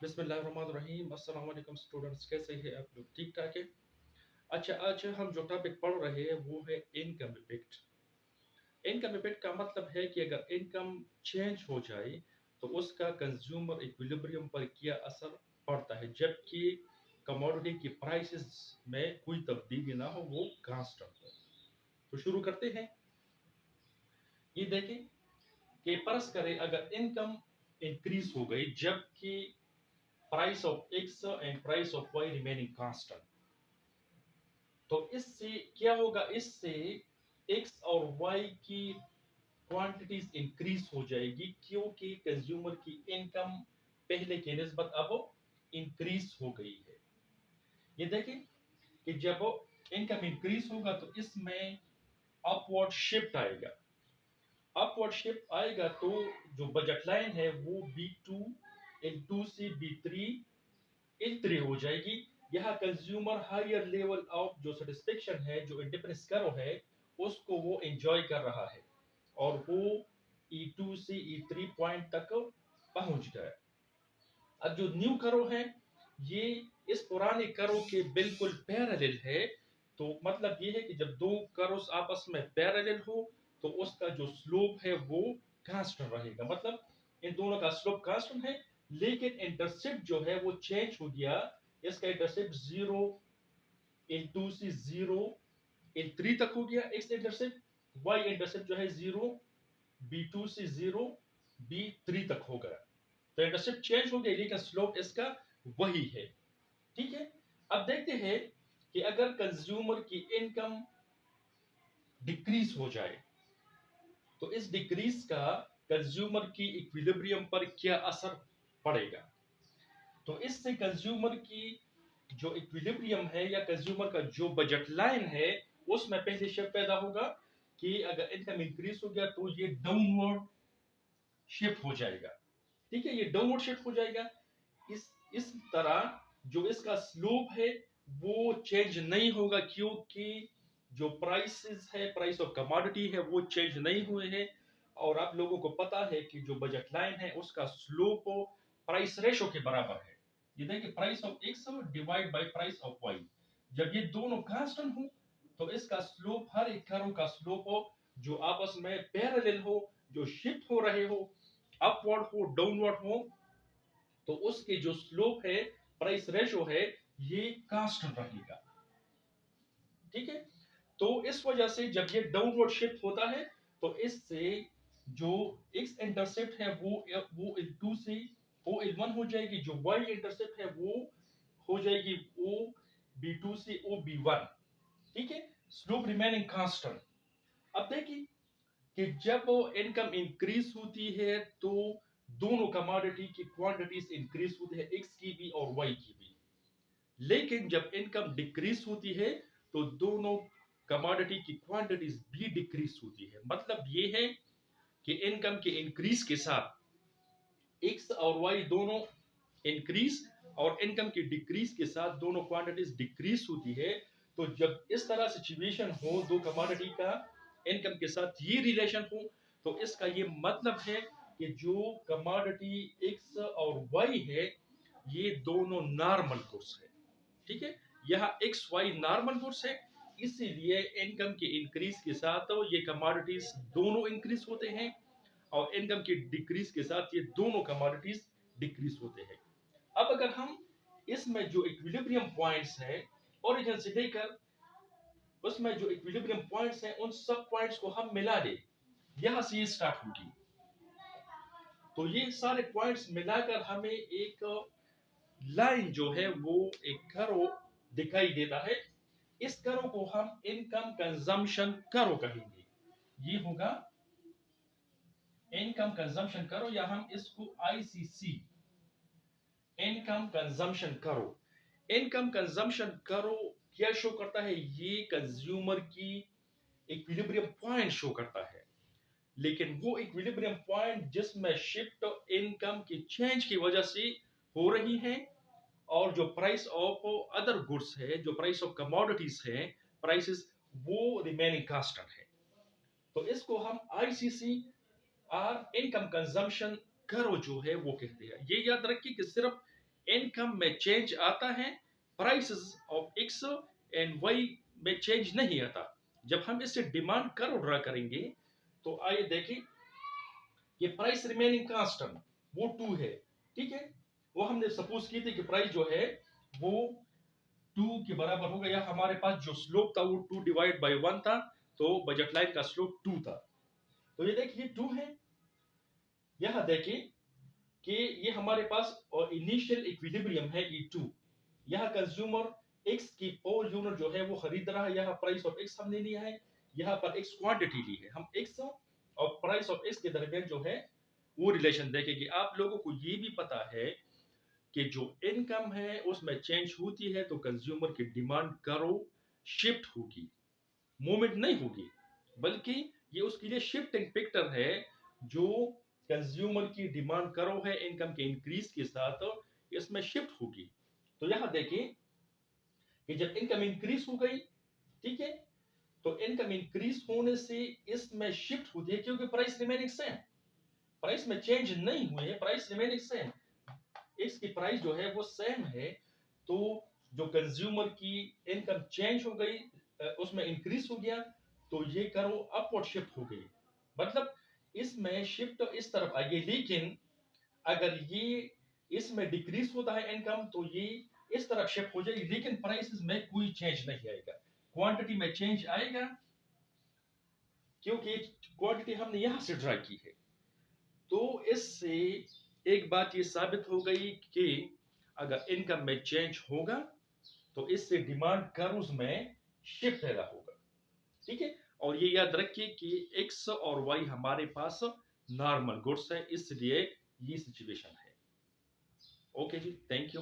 बिस्मिल्लाहिर्रहमानिर्रहीम। अस्सलाम वालेकुम स्टूडेंट्स, कैसे हैं आप लोग? ठीक ठाक है। अच्छा, आज हम जो टॉपिक पढ़ रहे हैं वो है इनकम इफेक्ट। इनकम इफेक्ट का मतलब है कि अगर इनकम चेंज हो जाए तो उसका कंज्यूमर इक्विलिब्रियम पर क्या असर पड़ता है, जबकि कमोडिटी की प्राइसेस में कोई तब्दीली ना हो, वो कांस्टेंट हो। तो शुरू करते हैं। ये देखें कि फर्ज करें अगर इनकम इंक्रीज हो गई जबकि price of X and price of Y remaining constant, तो इससे क्या होगा? इससे एक्स और वाई की क्वांटिटीज इंक्रीज हो जाएगी, क्योंकि कंज्यूमर की इनकम पहले की निस्बत अब इंक्रीज हो गई है। ये देखें कि जब इनकम इंक्रीज होगा तो इसमें अपवर्ड शिफ्ट आएगा। अपवर्ड शिफ्ट आएगा तो जो बजट लाइन है वो B2 L2 से B3 L3 हो जाएगी। यहाँ कंज्यूमर हायर लेवल ऑफ जो सेटिस्फेक्शन है, जो इंडिपेंडेंस करो है, उसको वो एंजॉय कर रहा है और वो E2 से E3 पॉइंट तक पहुंच गया। अब जो न्यू करो है, ये इस पुराने करो के बिल्कुल पैरेलल है। तो मतलब ये है कि जब दो करोस आपस में पैरेलल हो तो उसका जो स्लोप है वो कांस्टेंट रहेगा। मतलब इन दोनों का स्लोप कांस्टेंट है, लेकिन इंटरसेप्ट जो है वो चेंज हो गया। इसका इंटरसेप्ट 0 L2 से 0 L3 तक हो गया एक्स इंटरसेप्ट। वाई इंटरसेप्ट जो है 0 B2 से 0 B3 तक हो गया। तो इंटरसेप्ट चेंज हो गया लेकिन स्लोप इसका वही है। ठीक है। अब देखते हैं कि अगर कंज्यूमर की इनकम डिक्रीज हो जाए तो इस डिक्रीज का कंज्यूमर की इक्विलिब्रियम पर क्या असर पड़ेगा। तो इससे कंज्यूमर की जो इक्विलिब्रियम है या कंज्यूमर का जो बजट लाइन है उसमें पहले शिफ्ट पैदा होगा कि अगर इनकम इंक्रीज हो गया तो ये डाउनवर्ड शिफ्ट हो जाएगा। ठीक है, ये डाउनवर्ड शिफ्ट हो जाएगा। इस तरह जो इसका स्लोप है वो चेंज नहीं होगा, क्योंकि जो प्राइसेस है, प्राइस ऑफ कमोडिटी है, वो चेंज नहीं हुए हैं। और आप लोगों को पता है कि जो बजट लाइन है उसका स्लोप प्राइस रेशो के बराबर है। ये देखिए, price of X divide by price of Y. जब ये दोनों कांस्टेंट हो तो इसका स्लोप, हर एक कर्व का स्लोप हो जो आपस में पैरेलल हो, जो शिफ्ट हो रहे हो, अपवर्ड हो डाउनवर्ड हो, तो उसके जो स्लोप है, प्राइस रेशो है, ये कांस्टेंट रहेगा। ठीक है। तो इस वजह से जब ये डाउनवर्ड शिफ्ट होता है तो इससे जो एक्स इंटरसेप्ट है वो L2 से वो L1 हो जाएगी। जो वाई इंटरसेप्ट है वो हो जाएगी वो B2 से वो B1। ठीक है। Slope remaining constant. अब देखिए कि जब इनकम इंक्रीज होती है तो दोनों कमोडिटी की क्वांटिटीज इंक्रीज होती है, एक्स की भी और वाई की भी। लेकिन जब इनकम डिक्रीज होती है तो दोनों कमोडिटी की क्वांटिटीज भी डिक्रीज होती है। मतलब ये है कि इनकम के इंक्रीज के साथ एक्स और वाई दोनों इंक्रीज, और इनकम की डिक्रीज के साथ दोनों क्वांटिटीज डिक्रीज होती है। तो जब इस तरह सिचुएशन हो, दो कमोडिटी का इनकम के साथ ये रिलेशन हो, तो इसका ये मतलब है कि जो कमोडिटी एक्स और वाई है ये दोनों नॉर्मल गुड्स है। ठीक है। यहाँ एक्स वाई नॉर्मल गुड्स है, इसीलिए इनकम के इंक्रीज के साथ तो ये कमोडिटीज दोनों इंक्रीज होते हैं, और इनकम के डिक्रीज के साथ ये दोनों कमोडिटीज डिक्रीज होते हैं। अब अगर हम इसमें जो इक्विलिब्रियम पॉइंट्स है, ओरिजिन से लेकर उसमें जो इक्विलिब्रियम पॉइंट्स हैं उन सब पॉइंट्स को हम मिला दें, यहां से ये स्टार्ट होगी। तो ये सारे पॉइंट्स मिलाकर हमें एक लाइन जो है वो एक कर्व दिखाई देता है। इस कर्व को हम इनकम कंजम्पशन कर्व कहेंगे। ये होगा इनकम कंजम्पशन कर्व, या हम इसको ICC income consumption curve. Income consumption curve क्या शो करता है? ये कंज्यूमर की इक्विलिब्रियम पॉइंट शो करता है। लेकिन वो इक्विलिब्रियम पॉइंट जिसमें शिफ्ट इनकम की चेंज की वजह से हो रही है, और जो प्राइस ऑफ अदर गुड्स है, जो प्राइस ऑफ कमोडिटीज है, प्राइसेस, वो रिमेनिंग कांस्टेंट है। तो इसको हम ICC और इनकम कंजम्पशन कर्व जो है वो कहते हैं। ये याद रखिए कि सिर्फ इनकम में चेंज आता है, prices of X and Y में चेंज नहीं आता। जब हम इससे डिमांड कर्व ड्रा करेंगे तो आइए देखें, ये प्राइस रिमेनिंग कांस्टेंट वो 2 है, ठीक है। वो हमने सपोज की थी कि प्राइस जो है वो 2 के बराबर होगा, या हमारे पास जो स्लोप था वो 2 डिवाइड बाय 1 था, तो बजट लाइन का स्लोप 2 था। तो ये देखिए 2 है। यहां देखिए कि ये हमारे पास और इनिशियल इक्विलिब्रियम है E2। यहाँ कंज्यूमर एक्स की पर यूनिट जो है वो खरीद रहा है, यहाँ प्राइस ऑफ एक्स हमने लिया है, यहाँ पर एक्स क्वांटिटी ली है। हम एक्स और प्राइस ऑफ एक्स के दरमियान जो है वो रिलेशन देखेंगे। आप लोगों को ये भी पता है कि जो इनकम है उसमें चेंज होती है तो कंज्यूमर की डिमांड करो शिफ्ट होगी, मूवमेंट नहीं होगी, बल्कि ये उसके लिए शिफ्टिंग फैक्टर है। जो कंज्यूमर की डिमांड करो है इनकम के इंक्रीज के साथ, इसमें शिफ्ट होगी। तो यहां देखिए कि जब इनकम इंक्रीज हो गई, ठीक है, तो इनकम इंक्रीज होने से इसमें शिफ्ट होती है, क्योंकि प्राइस रिमेनिंग सेम, प्राइस में चेंज नहीं हुई है, प्राइस रिमेनिंग सेम, इसकी प्राइस जो है वो सेम है। तो जो कंज्यूमर की इनकम चेंज हो गई, उसमें इंक्रीज हो गया, तो ये करो अपवर्ड शिफ्ट हो गई, मतलब इसमें शिफ्ट इस तरफ आ गई। लेकिन अगर ये इसमें डिक्रीज होता है इनकम तो ये इस तरफ शिफ्ट हो जाएगी, लेकिन प्राइसेस में कोई चेंज नहीं आएगा, क्वांटिटी में चेंज आएगा, क्योंकि क्वांटिटी हमने यहां से ड्रा की है। तो इससे एक बात ये साबित हो गई कि अगर इनकम में चेंज होगा तो इससे डिमांड कर्व्स में शिफ्ट पैदा होगा, ठीक है। और ये याद रखिए कि एक्स और वाई हमारे पास नॉर्मल गुड्स है, इसलिए ये सिचुएशन है। ओके जी, थैंक यू।